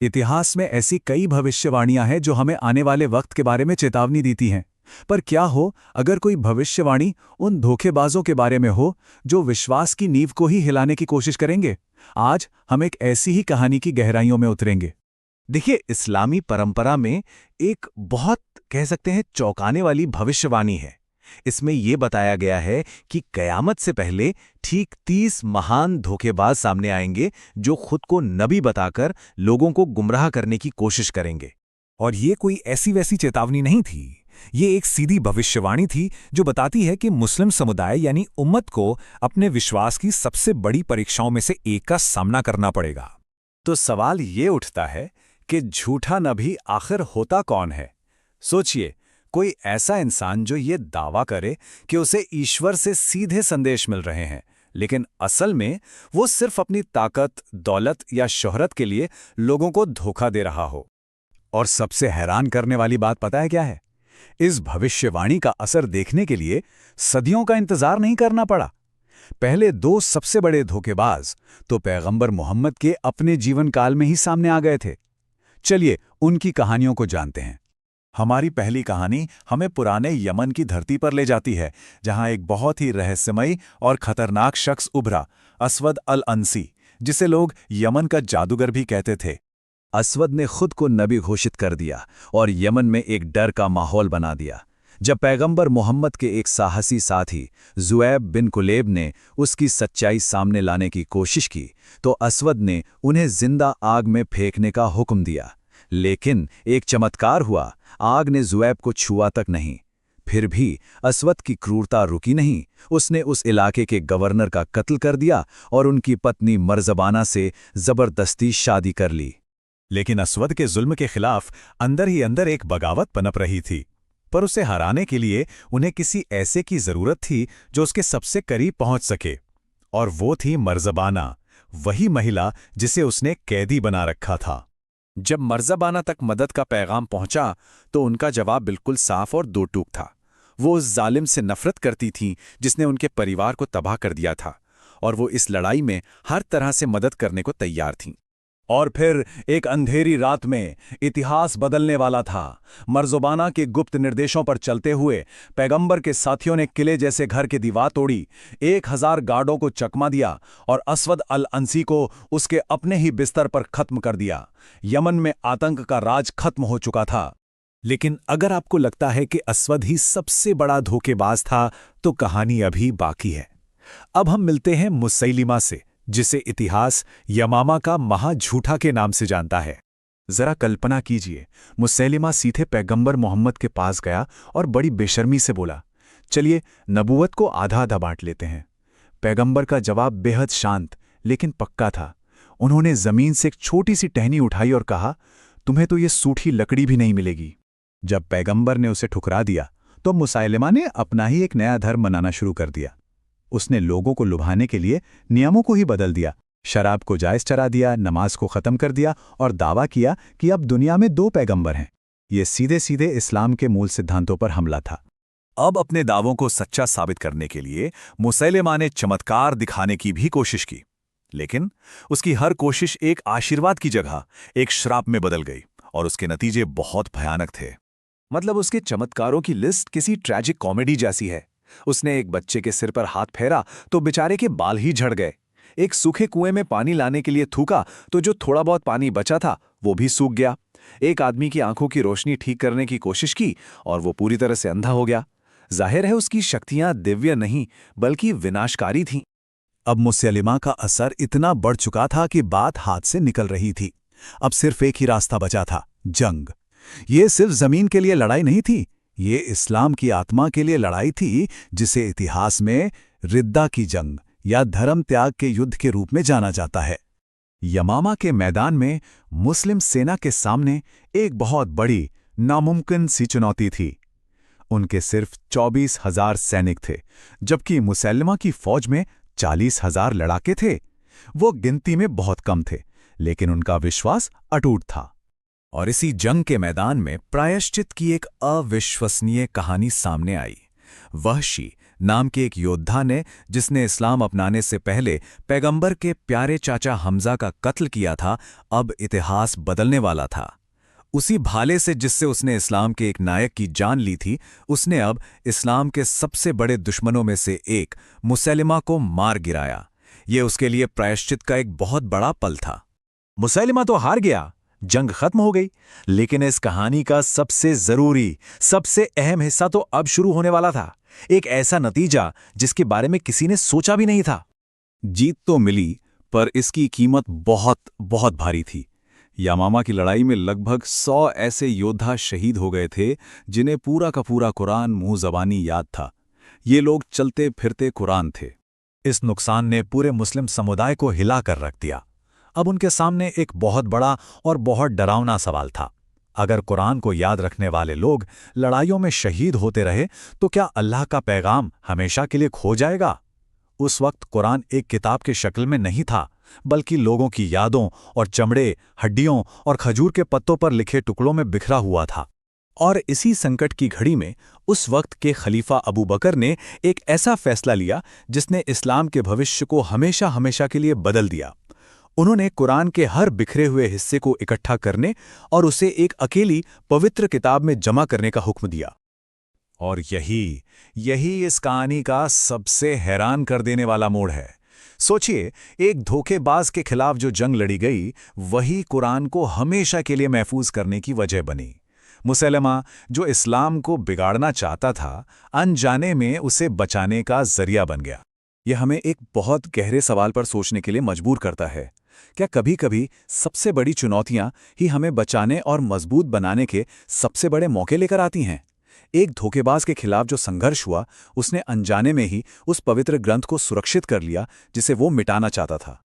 इतिहास में ऐसी कई भविष्यवाणियां हैं जो हमें आने वाले वक्त के बारे में चेतावनी देती हैं। पर क्या हो अगर कोई भविष्यवाणी उन धोखेबाजों के बारे में हो जो विश्वास की नींव को ही हिलाने की कोशिश करेंगे? आज हम एक ऐसी ही कहानी की गहराइयों में उतरेंगे। देखिए, इस्लामी परंपरा में एक बहुत कह सकते हैं चौंकाने वाली भविष्यवाणी है। इसमें यह बताया गया है कि कयामत से पहले ठीक 30 महान धोखेबाज सामने आएंगे जो खुद को नबी बताकर लोगों को गुमराह करने की कोशिश करेंगे। और ये कोई ऐसी वैसी चेतावनी नहीं थी। ये एक सीधी भविष्यवाणी थी जो बताती है कि मुस्लिम समुदाय यानी उम्मत को अपने विश्वास की सबसे बड़ी परीक्षाओं में से एक का सामना करना पड़ेगा। तो सवाल ये उठता है कि झूठा नबी आखिर होता कौन है? सोचिए, कोई ऐसा इंसान जो ये दावा करे कि उसे ईश्वर से सीधे संदेश मिल रहे हैं, लेकिन असल में वो सिर्फ अपनी ताकत, दौलत या शोहरत के लिए लोगों को धोखा दे रहा हो। और सबसे हैरान करने वाली बात पता है क्या है? इस भविष्यवाणी का असर देखने के लिए सदियों का इंतजार नहीं करना पड़ा। पहले दो सबसे बड़े धोखेबाज तो पैगंबर मोहम्मद के अपने जीवन काल में ही सामने आ गए थे। चलिए उनकी कहानियों को जानते हैं। हमारी पहली कहानी हमें पुराने यमन की धरती पर ले जाती है, जहां एक बहुत ही रहस्यमयी और खतरनाक शख्स उभरा, अस्वद अल अंसी, जिसे लोग यमन का जादूगर भी कहते थे। अस्वद ने खुद को नबी घोषित कर दिया और यमन में एक डर का माहौल बना दिया। जब पैगंबर मोहम्मद के एक साहसी साथी ज़ुऐब बिन कुलेब ने उसकी सच्चाई सामने लाने की कोशिश की, तो अस्वद ने उन्हें जिंदा आग में फेंकने का हुक्म दिया। लेकिन एक चमत्कार हुआ, आग ने ज़ुऐब को छुआ तक नहीं। फिर भी अस्वद की क्रूरता रुकी नहीं। उसने उस इलाके के गवर्नर का कत्ल कर दिया और उनकी पत्नी मरज़बाना से ज़बरदस्ती शादी कर ली। लेकिन अस्वद के जुल्म के खिलाफ अंदर ही अंदर एक बगावत पनप रही थी। पर उसे हराने के लिए उन्हें किसी ऐसे की जरूरत थी जो उसके सबसे करीब पहुंच सके, और वो थी मरज़बाना, वही महिला जिसे उसने कैदी बना रखा था। जब मरज़बाना तक मदद का पैगाम पहुंचा तो उनका जवाब बिल्कुल साफ और दो टूक था। वो उस जालिम से नफरत करती थीं जिसने उनके परिवार को तबाह कर दिया था, और वो इस लड़ाई में हर तरह से मदद करने को तैयार थीं। और फिर एक अंधेरी रात में इतिहास बदलने वाला था। मरज़बाना के गुप्त निर्देशों पर चलते हुए पैगंबर के साथियों ने किले जैसे घर की दीवार तोड़ी, 1000 गार्डों को चकमा दिया और अस्वद अल अंसी को उसके अपने ही बिस्तर पर खत्म कर दिया। यमन में आतंक का राज खत्म हो चुका था। लेकिन अगर आपको लगता है कि अस्वद ही सबसे बड़ा धोखेबाज था, तो कहानी अभी बाकी है। अब हम मिलते हैं मुसैलिमा से, जिसे इतिहास यमामा का महाझूठा के नाम से जानता है। जरा कल्पना कीजिए, मुसैलिमा सीधे पैगंबर मोहम्मद के पास गया और बड़ी बेशर्मी से बोला, चलिए नबूवत को आधा आधा बांट लेते हैं। पैगंबर का जवाब बेहद शांत लेकिन पक्का था। उन्होंने जमीन से एक छोटी सी टहनी उठाई और कहा, तुम्हें तो ये सूखी लकड़ी भी नहीं मिलेगी। जब पैगंबर ने उसे ठुकरा दिया तो मुसैलिमा ने अपना ही एक नया धर्म मनाना शुरू कर दिया। उसने लोगों को लुभाने के लिए नियमों को ही बदल दिया, शराब को जायज़ ठहरा दिया, नमाज को ख़त्म कर दिया और दावा किया कि अब दुनिया में 2 पैगंबर हैं। ये सीधे सीधे इस्लाम के मूल सिद्धांतों पर हमला था। अब अपने दावों को सच्चा साबित करने के लिए मुसैलिमा ने चमत्कार दिखाने की भी कोशिश की, लेकिन उसकी हर कोशिश एक आशीर्वाद की जगह एक श्राप में बदल गई और उसके नतीजे बहुत भयानक थे। मतलब उसके चमत्कारों की लिस्ट किसी ट्रैजिक कॉमेडी जैसी है। उसने एक बच्चे के सिर पर हाथ फेरा तो बेचारे के बाल ही झड़ गए। एक सूखे कुएं में पानी लाने के लिए थूका तो जो थोड़ा बहुत पानी बचा था वो भी सूख गया। एक आदमी की आंखों की रोशनी ठीक करने की कोशिश की और वो पूरी तरह से अंधा हो गया। जाहिर है उसकी शक्तियां दिव्य नहीं बल्कि विनाशकारी थीं। अब मुसैलिमा का असर इतना बढ़ चुका था कि बात हाथ से निकल रही थी। अब सिर्फ एक ही रास्ता बचा था, जंग। ये सिर्फ जमीन के लिए लड़ाई नहीं थी, ये इस्लाम की आत्मा के लिए लड़ाई थी, जिसे इतिहास में रिद्दा की जंग या धर्म त्याग के युद्ध के रूप में जाना जाता है। यमामा के मैदान में मुस्लिम सेना के सामने एक बहुत बड़ी नामुमकिन सी चुनौती थी। उनके सिर्फ 24,000 सैनिक थे, जबकि मुसैलिमा की फौज में 40,000 लड़ाके थे। वो गिनती में बहुत कम थे, लेकिन उनका विश्वास अटूट था। और इसी जंग के मैदान में प्रायश्चित की एक अविश्वसनीय कहानी सामने आई। वहशी नाम के एक योद्धा ने, जिसने इस्लाम अपनाने से पहले पैगंबर के प्यारे चाचा हमजा का कत्ल किया था, अब इतिहास बदलने वाला था। उसी भाले से जिससे उसने इस्लाम के एक नायक की जान ली थी, उसने अब इस्लाम के सबसे बड़े दुश्मनों में से एक मुसैलिमा को मार गिराया। ये उसके लिए प्रायश्चित का एक बहुत बड़ा पल था। मुसैलिमा तो हार गया, जंग खत्म हो गई, लेकिन इस कहानी का सबसे जरूरी, सबसे अहम हिस्सा तो अब शुरू होने वाला था। एक ऐसा नतीजा जिसके बारे में किसी ने सोचा भी नहीं था। जीत तो मिली, पर इसकी कीमत बहुत बहुत भारी थी। यामामा की लड़ाई में लगभग 100 ऐसे योद्धा शहीद हो गए थे, जिन्हें पूरा का पूरा कुरान मुंह ज़बानी याद था। ये लोग चलते फिरते कुरान थे। इस नुकसान ने पूरे मुस्लिम समुदाय को हिला कर रख दिया। अब उनके सामने एक बहुत बड़ा और बहुत डरावना सवाल था। अगर कुरान को याद रखने वाले लोग लड़ाइयों में शहीद होते रहे, तो क्या अल्लाह का पैगाम हमेशा के लिए खो जाएगा? उस वक्त कुरान एक किताब के शक्ल में नहीं था, बल्कि लोगों की यादों और चमड़े, हड्डियों और खजूर के पत्तों पर लिखे टुकड़ों में बिखरा हुआ था। और इसी संकट की घड़ी में उस वक्त के खलीफा अबू बकर ने एक ऐसा फैसला लिया जिसने इस्लाम के भविष्य को हमेशा हमेशा के लिए बदल दिया। उन्होंने कुरान के हर बिखरे हुए हिस्से को इकट्ठा करने और उसे एक अकेली पवित्र किताब में जमा करने का हुक्म दिया। और यही इस कहानी का सबसे हैरान कर देने वाला मोड़ है। सोचिए, एक धोखेबाज के खिलाफ जो जंग लड़ी गई, वही कुरान को हमेशा के लिए महफूज करने की वजह बनी। मुसैलिमा, जो इस्लाम को बिगाड़ना चाहता था, अनजाने में उसे बचाने का जरिया बन गया। यह हमें एक बहुत गहरे सवाल पर सोचने के लिए मजबूर करता है। क्या कभी-कभी सबसे बड़ी चुनौतियां ही हमें बचाने और मजबूत बनाने के सबसे बड़े मौके लेकर आती हैं? एक धोखेबाज के खिलाफ जो संघर्ष हुआ, उसने अनजाने में ही उस पवित्र ग्रंथ को सुरक्षित कर लिया जिसे वो मिटाना चाहता था।